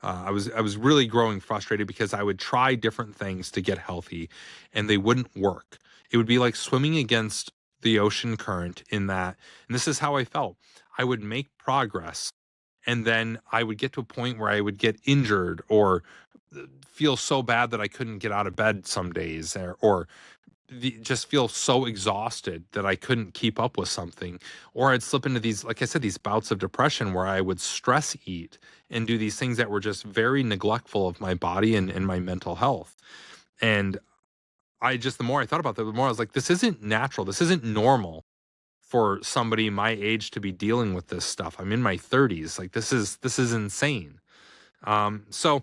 I was really growing frustrated because I would try different things to get healthy and they wouldn't work. It would be like swimming against the ocean current and this is how I felt. I would make progress and then I would get to a point where I would get injured or feel so bad that I couldn't get out of bed some days or just feel so exhausted that I couldn't keep up with something. Or I'd slip into these, like I said, these bouts of depression where I would stress eat and do these things that were just very neglectful of my body and my mental health. And the more I thought about that, the more I was like, this isn't natural. This isn't normal for somebody my age to be dealing with this stuff. I'm in my 30s. Like this is insane. So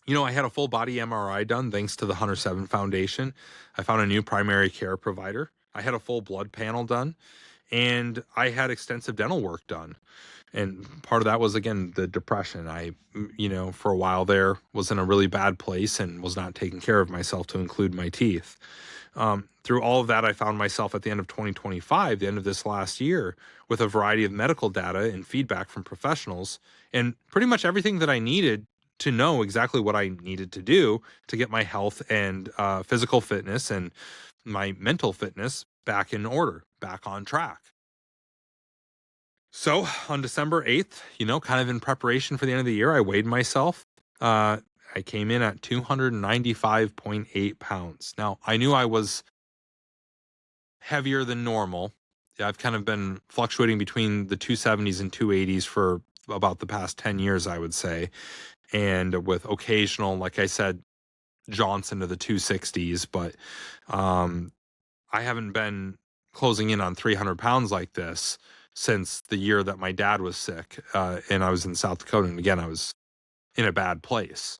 I had a full body MRI done thanks to the Hunter 7 Foundation. I found a new primary care provider. I had a full blood panel done, and I had extensive dental work done. And part of that was, again, the depression. I, for a while there was in a really bad place and was not taking care of myself to include my teeth. Through all of that, I found myself at the end of 2025, the end of this last year, with a variety of medical data and feedback from professionals and pretty much everything that I needed to know exactly what I needed to do to get my health and physical fitness and my mental fitness back in order, back on track. So on December 8th, kind of in preparation for the end of the year, I weighed myself. I came in at 295.8 pounds. Now, I knew I was heavier than normal. I've kind of been fluctuating between the 270s and 280s for about the past 10 years, I would say. And with occasional, like I said, jaunts into the 260s, but I haven't been closing in on 300 pounds like this since the year that my dad was sick, and I was in South Dakota. And again, I was in a bad place,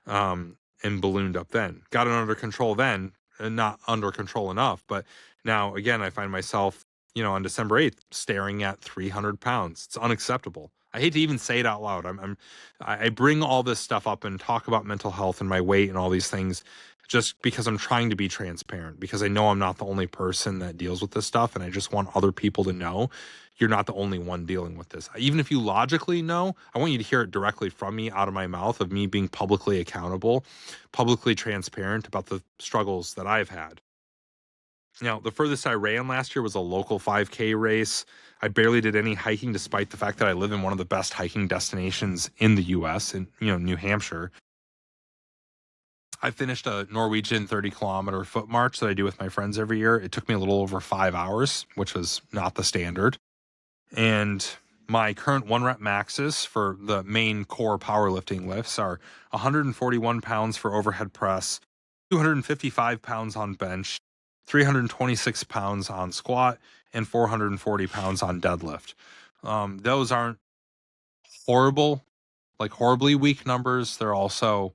and ballooned up then. Got it under control then, and not under control enough. But now, again, I find myself, on December 8th, staring at 300 pounds. It's unacceptable. I hate to even say it out loud. I bring all this stuff up and talk about mental health and my weight and all these things just because I'm trying to be transparent, because I know I'm not the only person that deals with this stuff, and I just want other people to know you're not the only one dealing with this. Even if you logically know, I want you to hear it directly from me, out of my mouth, of me being publicly accountable, publicly transparent about the struggles that I've had. Now, the furthest I ran last year was a local 5K race. I barely did any hiking, despite the fact that I live in one of the best hiking destinations in the US, in New Hampshire. I finished a Norwegian 30-kilometer foot march that I do with my friends every year. It took me a little over 5 hours, which was not the standard. And my current 1-rep maxes for the main core powerlifting lifts are 141 pounds for overhead press, 255 pounds on bench, 326 pounds on squat, and 440 pounds on deadlift. Those aren't horribly weak numbers. They're also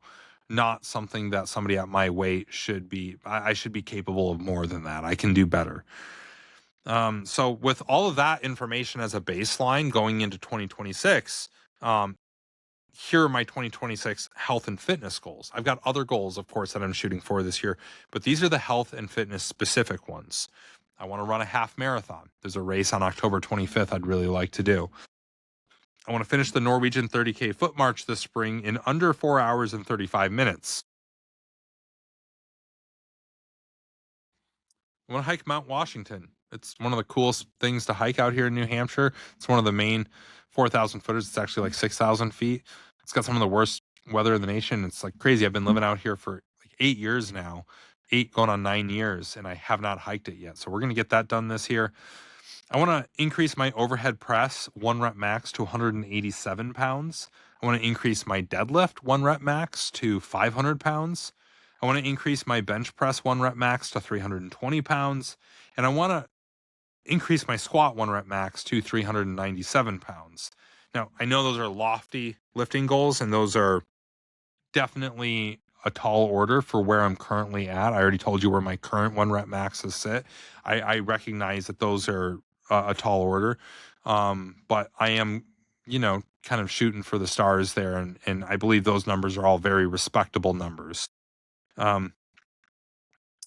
not something that somebody at my weight should be. I should be capable of more than that. I can do better. So with all of that information as a baseline going into 2026, here are my 2026 health and fitness goals. I've got other goals, of course, that I'm shooting for this year, but these are the health and fitness specific ones. I want to run a half marathon. There's a race on October 25th I'd really like to do. I want to finish the Norwegian 30K foot march this spring in under 4 hours and 35 minutes. I want to hike Mount Washington. It's one of the coolest things to hike out here in New Hampshire. It's one of the main 4,000 footers. It's actually like 6,000 feet. It's got some of the worst weather in the nation. It's like crazy. I've been living out here for like 8 years now, 8 going on 9 years, and I have not hiked it yet. So we're going to get that done this year. I want to increase my overhead press 1-rep max to 187 pounds. I want to increase my deadlift 1-rep max to 500 pounds. I want to increase my bench press 1-rep max to 320 pounds. And I want to increase my squat 1-rep max to 397 pounds. Now, I know those are lofty lifting goals, and those are definitely a tall order for where I'm currently at. I already told you where my current 1-rep maxes sit. I recognize that those are a tall order, but I am, kind of shooting for the stars there, and I believe those numbers are all very respectable numbers.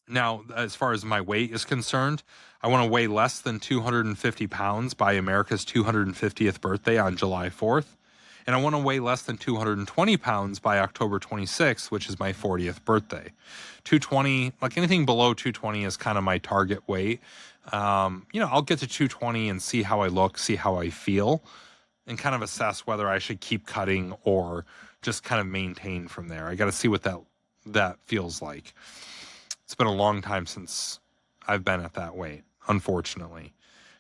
Now, as far as my weight is concerned, I want to weigh less than 250 pounds by America's 250th birthday on July 4th. And I want to weigh less than 220 pounds by October 26th, which is my 40th birthday. 220, like anything below 220 is kind of my target weight. I'll get to 220 and see how I look, see how I feel, and kind of assess whether I should keep cutting or just kind of maintain from there. I got to see what that feels like. It's been a long time since I've been at that weight, unfortunately.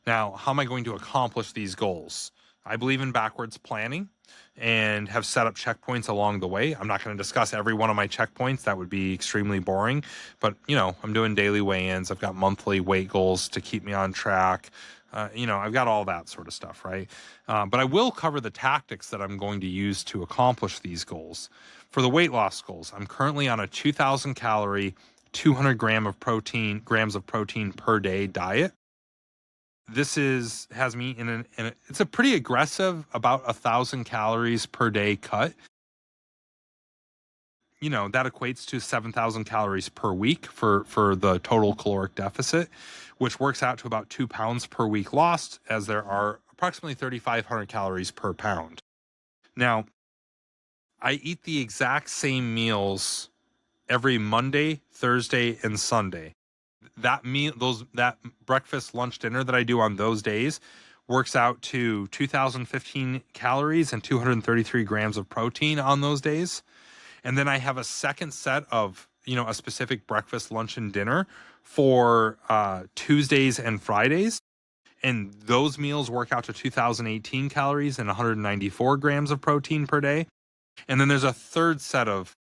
Now, how am I going to accomplish these goals? I believe in backwards planning and have set up checkpoints along the way. I'm not going to discuss every one of my checkpoints. That would be extremely boring. But, I'm doing daily weigh-ins. I've got monthly weight goals to keep me on track. I've got all that sort of stuff, right? But I will cover the tactics that I'm going to use to accomplish these goals. For the weight loss goals, I'm currently on a 2,000 calorie, 200 grams of protein per day diet. This has me it's a pretty aggressive, about 1,000 calories per day cut. That equates to 7,000 calories per week for the total caloric deficit, which works out to about 2 pounds per week lost, as there are approximately 3,500 calories per pound. Now, I eat the exact same meals every Monday, Thursday, and Sunday. That breakfast, lunch, dinner that I do on those days works out to 2,015 calories and 233 grams of protein on those days. And then I have a second set of, a specific breakfast, lunch, and dinner for Tuesdays and Fridays. And those meals work out to 2,018 calories and 194 grams of protein per day. And then there's a third set of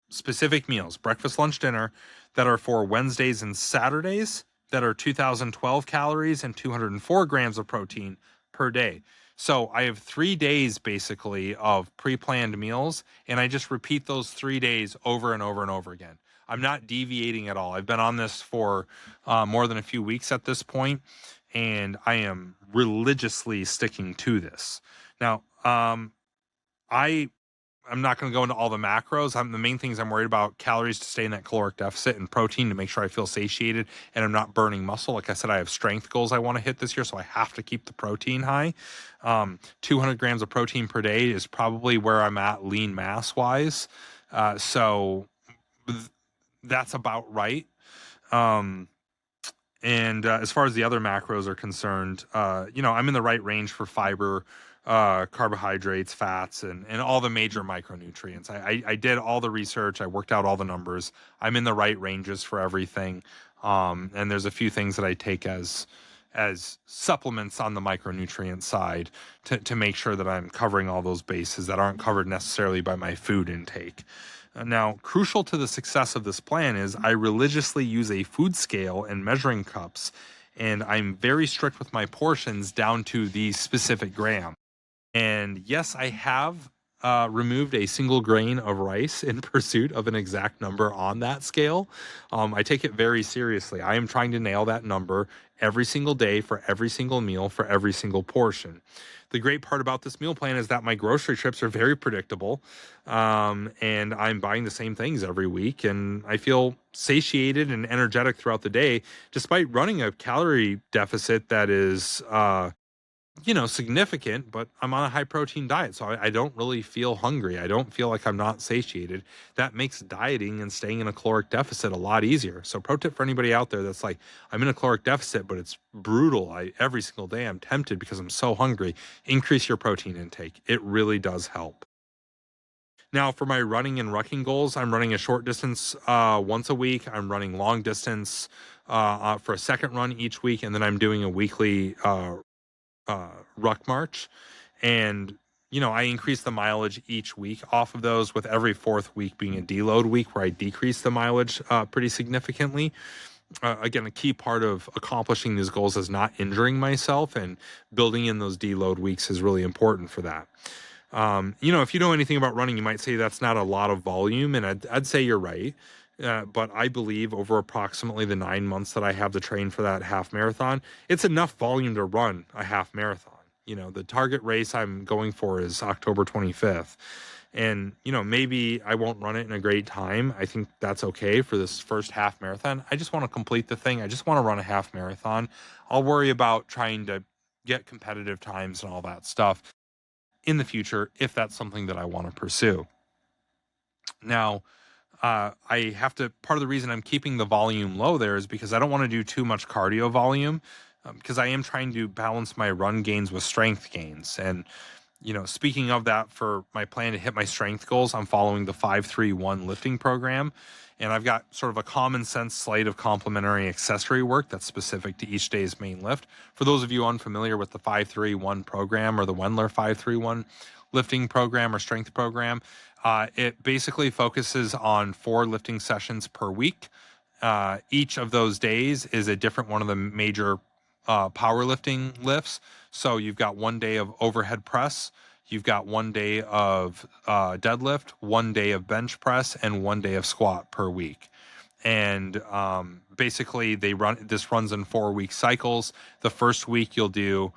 specific meals, breakfast, lunch, dinner, that are for Wednesdays and Saturdays that are 2,012 calories and 204 grams of protein per day. So I have 3 days basically of pre-planned meals, and I just repeat those 3 days over and over and over again. I'm not deviating at all. I've been on this for more than a few weeks at this point, and I am religiously sticking to this. Now, I'm not going to go into all the macros. The main things I'm worried about: calories to stay in that caloric deficit, and protein to make sure I feel satiated and I'm not burning muscle. Like I said, I have strength goals I want to hit this year, so I have to keep the protein high. 200 grams of protein per day is probably where I'm at lean mass wise. So that's about right. And as far as the other macros are concerned, I'm in the right range for fiber, carbohydrates, fats, and all the major micronutrients. I did all the research. I worked out all the numbers. I'm in the right ranges for everything. And there's a few things that I take as supplements on the micronutrient side to make sure that I'm covering all those bases that aren't covered necessarily by my food intake. Now, crucial to the success of this plan is I religiously use a food scale and measuring cups, and I'm very strict with my portions down to the specific gram. And yes, I have removed a single grain of rice in pursuit of an exact number on that scale. I take it very seriously. I am trying to nail that number every single day for every single meal for every single portion. The great part about this meal plan is that my grocery trips are very predictable, and I'm buying the same things every week, and I feel satiated and energetic throughout the day, despite running a calorie deficit that is significant, but I'm on a high protein diet. So I don't really feel hungry. I don't feel like I'm not satiated. That makes dieting and staying in a caloric deficit a lot easier. So pro tip for anybody out there that's like, I'm in a caloric deficit, but it's brutal. Every single day I'm tempted because I'm so hungry. Increase your protein intake. It really does help. Now, for my running and rucking goals, I'm running a short distance once a week. I'm running long distance for a second run each week. And then I'm doing a weekly ruck march, and I increase the mileage each week off of those, with every fourth week being a deload week where I decrease the mileage pretty significantly. Again, a key part of accomplishing these goals is not injuring myself, and building in those deload weeks is really important for that. If you know anything about running, you might say that's not a lot of volume, and I'd say you're right. But I believe over approximately the 9 months that I have to train for that half marathon, it's enough volume to run a half marathon. The target race I'm going for is October 25th. And, maybe I won't run it in a great time. I think that's okay for this first half marathon. I just want to complete the thing. I just want to run a half marathon. I'll worry about trying to get competitive times and all that stuff in the future if that's something that I want to pursue. Now, I have to, part of the reason I'm keeping the volume low there is because I don't want to do too much cardio volume, because I am trying to balance my run gains with strength gains. And, speaking of that, for my plan to hit my strength goals, I'm following the 5-3-1 lifting program. And I've got sort of a common sense slate of complementary accessory work that's specific to each day's main lift. For those of you unfamiliar with the 5-3-1 program, or the Wendler 5-3-1 lifting program or strength program, it basically focuses on 4 lifting sessions per week. Each of those days is a different one of the major powerlifting lifts. So you've got 1 day of overhead press, you've got 1 day of deadlift, 1 day of bench press, and 1 day of squat per week. And basically this runs in 4-week cycles. The first week you'll do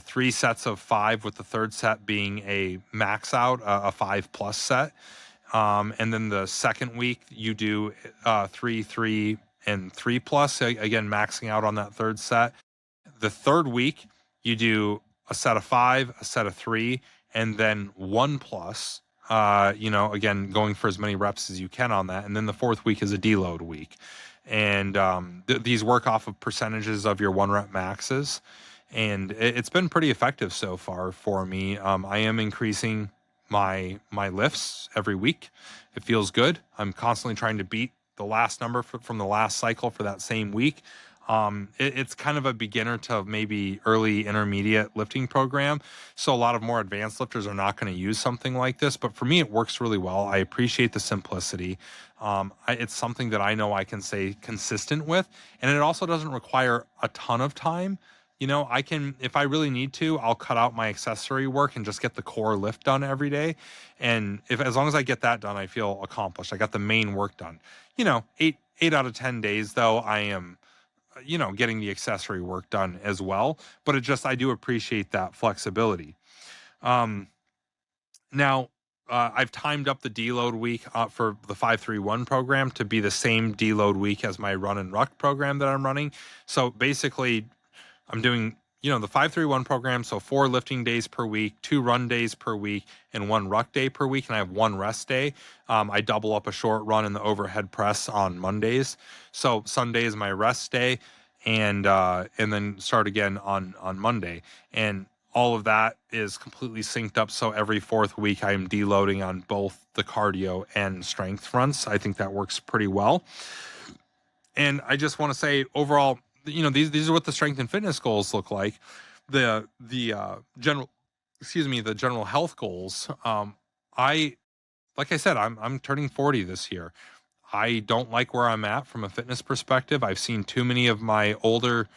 3 sets of 5, with the third set being a max out, a 5+ set. And then the second week you do 3, 3, and 3+, again, maxing out on that third set. The third week you do a set of 5, a set of 3, and then 1+, again, going for as many reps as you can on that. And then the fourth week is a deload week. And these work off of percentages of your 1 rep maxes. and it's been pretty effective so far for me. I am increasing my lifts every week. It feels good. I'm constantly trying to beat the last number from the last cycle for that same week. It's kind of a beginner to maybe early intermediate lifting program. So a lot of more advanced lifters are not going to use something like this. But for me, it works really well. I appreciate the simplicity. It's something that I know I can stay consistent with. And it also doesn't require a ton of time. I can, if I really need to, I'll cut out my accessory work and just get the core lift done every day. And as long as I get that done, I feel accomplished. I got the main work done. 8 out of 10 days though, I am getting the accessory work done as well. But I do appreciate that flexibility. Now, I've timed up the deload week for the 531 program to be the same deload week as my run and ruck program that I'm running. So basically, I'm doing, the 531 program. So 4 lifting days per week, 2 run days per week, and 1 ruck day per week. And I have 1 rest day. I double up a short run in the overhead press on Mondays. So Sunday is my rest day, and then start again on Monday. And all of that is completely synced up. So every 4th week, I am deloading on both the cardio and strength fronts. I think that works pretty well. And I just want to say overall, these are what the strength and fitness goals look like. The general health goals. Like I said, I'm turning 40 this year. I don't like where I'm at from a fitness perspective. I've seen too many of my older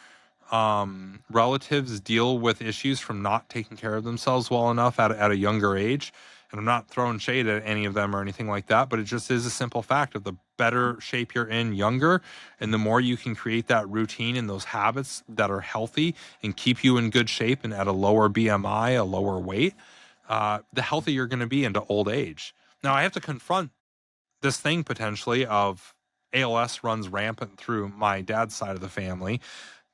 relatives deal with issues from not taking care of themselves well enough at a younger age. And I'm not throwing shade at any of them or anything like that, but it just is a simple fact of the better shape you're in younger, and the more you can create that routine and those habits that are healthy and keep you in good shape and at a lower BMI, a lower weight, the healthier you're going to be into old age. Now, I have to confront this thing potentially of ALS runs rampant through my dad's side of the family.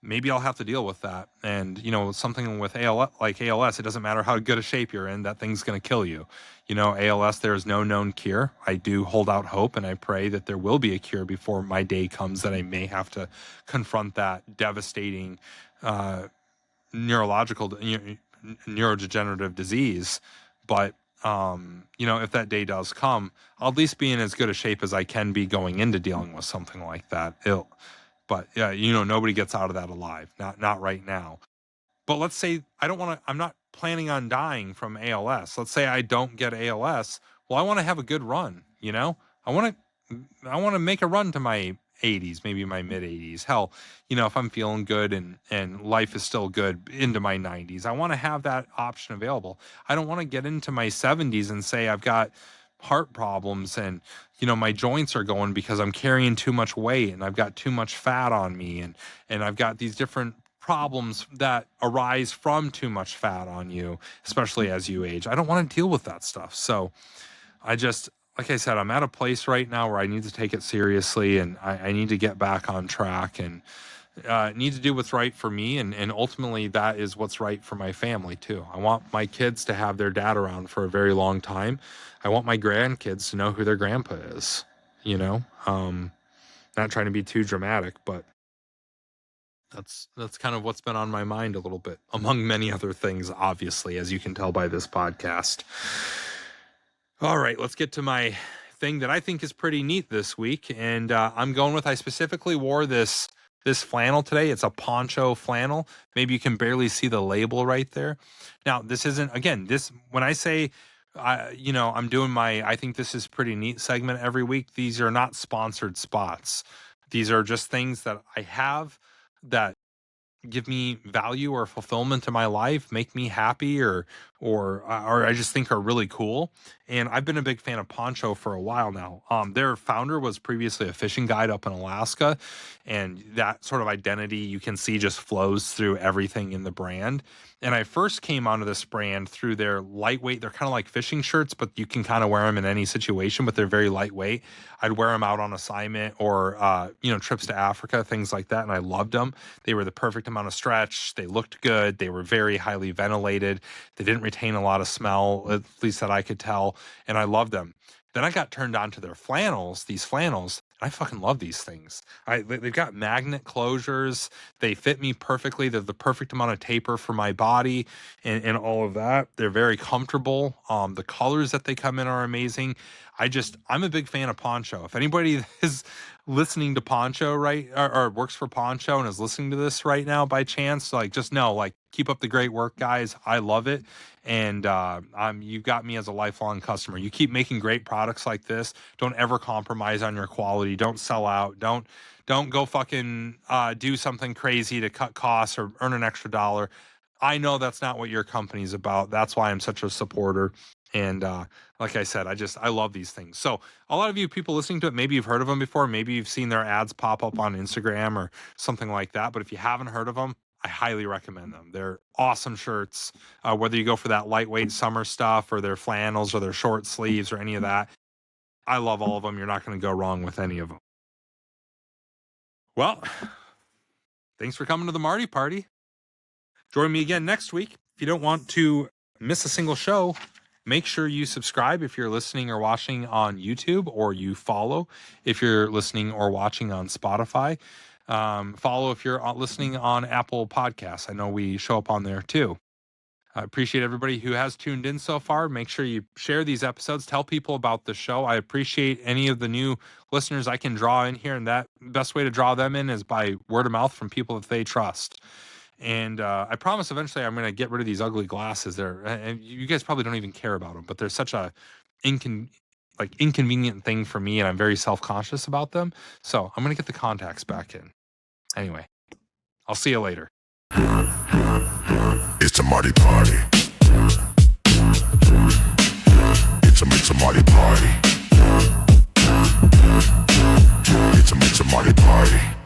Maybe I'll have to deal with that. And, something with ALS, it doesn't matter how good a shape you're in, that thing's going to kill you. ALS, there is no known cure. I do hold out hope, and I pray that there will be a cure before my day comes that I may have to confront that devastating neurodegenerative disease. But, if that day does come, I'll at least be in as good a shape as I can be going into dealing with something like that. But yeah, nobody gets out of that alive. Not right now. But let's say I'm not planning on dying from ALS. Let's say I don't get ALS. Well, I want to have a good run, I want to make a run to my 80s, maybe my mid 80s. Hell, if I'm feeling good and life is still good into my 90s, I want to have that option available. I don't want to get into my 70s and say I've got heart problems and my joints are going because I'm carrying too much weight and I've got too much fat on me and I've got these different problems that arise from too much fat on you, especially as you age. I don't want to deal with that stuff. So like I said, I'm at a place right now where I need to take it seriously, and I need to get back on track and need to do what's right for me. And ultimately that is what's right for my family too. I want my kids to have their dad around for a very long time. I want my grandkids to know who their grandpa is, not trying to be too dramatic, but that's kind of what's been on my mind a little bit, among many other things, obviously, as you can tell by this podcast. All right, let's get to my thing that I think is pretty neat this week. And I specifically wore this flannel today. It's a poncho flannel. Maybe you can barely see the label right there. Now, this isn't, again, when I say, I'm doing I think this is pretty neat segment every week. These are not sponsored spots. These are just things that I have that give me value or fulfillment in my life, make me happy, or I just think are really cool. And I've been a big fan of Poncho for a while now. Their founder was previously a fishing guide up in Alaska, and that sort of identity you can see just flows through everything in the brand. And I first came onto this brand through their lightweight. They're kind of like fishing shirts, but you can kind of wear them in any situation, but they're very lightweight. I'd wear them out on assignment or, trips to Africa, things like that. And I loved them. They were the perfect amount of stretch. They looked good. They were very highly ventilated. They didn't retain a lot of smell, at least that I could tell. And I loved them. Then I got turned on to their flannels, these flannels. I fucking love these things. They've got magnet closures. They fit me perfectly. They're the perfect amount of taper for my body and all of that. They're very comfortable. The colors that they come in are amazing. I'm a big fan of Poncho. If anybody is listening to Poncho, right, or works for Poncho and is listening to this right now by chance, like, just know, like, keep up the great work, guys. I love it. And you've got me as a lifelong customer. You keep making great products like this. Don't ever compromise on your quality. Don't sell out. Don't go fucking do something crazy to cut costs or earn an extra dollar. I know that's not what your company's about. That's why I'm such a supporter. And like I said, I love these things. So a lot of you people listening to it, maybe you've heard of them before. Maybe you've seen their ads pop up on Instagram or something like that. But if you haven't heard of them, I highly recommend them. They're awesome shirts. Whether you go for that lightweight summer stuff or their flannels or their short sleeves or any of that, I love all of them. You're not going to go wrong with any of them. Well, thanks for coming to the Marty Party. Join me again next week. If you don't want to miss a single show, make sure you subscribe if you're listening or watching on YouTube, or you follow if you're listening or watching on Spotify. Follow if you're listening on Apple Podcasts. I know we show up on there too. I appreciate everybody who has tuned in so far. Make sure you share these episodes. Tell people about the show. I appreciate any of the new listeners I can draw in here, and that best way to draw them in is by word of mouth from people that they trust. And I promise eventually I'm going to get rid of these ugly glasses there. And you guys probably don't even care about them, but they're such a inconvenient thing for me, and I'm very self-conscious about them. So I'm going to get the contacts back in. Anyway, I'll see you later. It's a Marty Party. It's a Marty Party. It's a Marty Party.